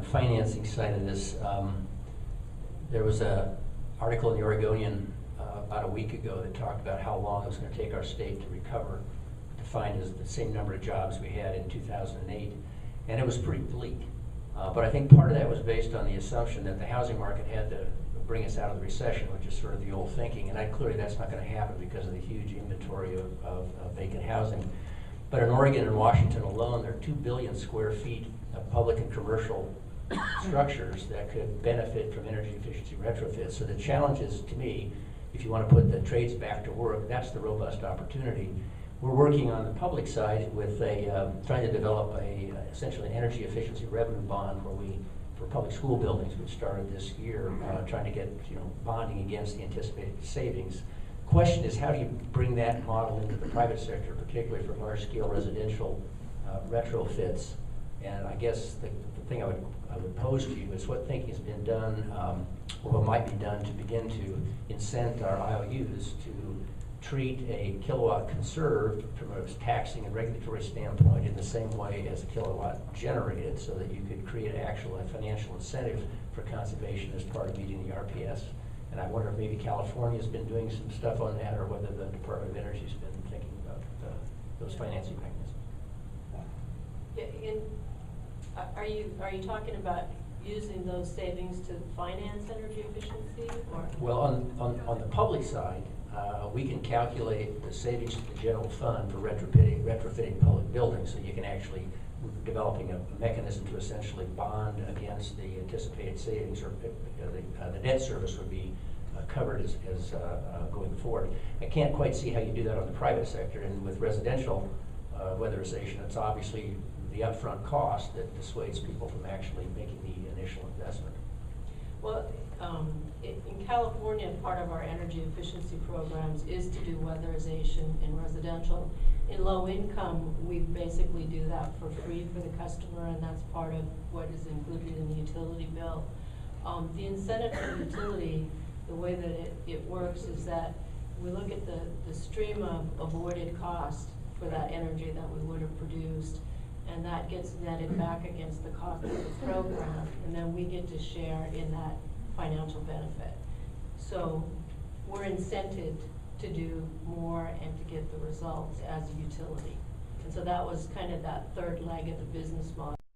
financing side of this, there was an article in the Oregonian about a week ago that talked about how long it was going to take our state to recover, defined as the same number of jobs we had in 2008, and it was pretty bleak. But I think part of that was based on the assumption that the housing market had to bring us out of the recession, which is sort of the old thinking, and clearly that's not going to happen because of the huge inventory of vacant housing. But in Oregon and Washington alone, there are 2 billion square feet of public and commercial structures that could benefit from energy efficiency retrofits. So the challenge is, to me, if you want to put the trades back to work, that's the robust opportunity. We're working on the public side with trying to develop essentially an energy efficiency revenue bond for public school buildings, which started this year, trying to get bonding against the anticipated savings. Question is, how do you bring that model into the private sector, particularly for large-scale residential retrofits? And I guess the thing I would pose to you is what thinking has been done, or what might be done to begin to incent our IOUs to treat a kilowatt conserved from a taxing and regulatory standpoint in the same way as a kilowatt generated, so that you could create actual and financial incentive for conservation as part of meeting the RPS. And I wonder if maybe California's been doing some stuff on that, or whether the Department of Energy's been thinking about those financing mechanisms. Are you talking about using those savings to finance energy efficiency, or? Well, on the public side, we can calculate the savings to the general fund for retrofitting public buildings, so you can actually developing a mechanism to essentially bond against the anticipated savings, or the debt service would be covered as going forward. I can't quite see how you do that on the private sector, and with residential weatherization, it's obviously the upfront cost that dissuades people from actually making the initial investment. Well, in California, part of our energy efficiency programs is to do weatherization in residential. In low income, we basically do that for free for the customer, and that's part of what is included in the utility bill. The incentive for the utility, the way that it works is that we look at the stream of avoided cost for that energy that we would have produced, and that gets netted back against the cost of the program, and then we get to share in that financial benefit. So we're incented to do more and to get the results as a utility. And so that was kind of that third leg of the business model.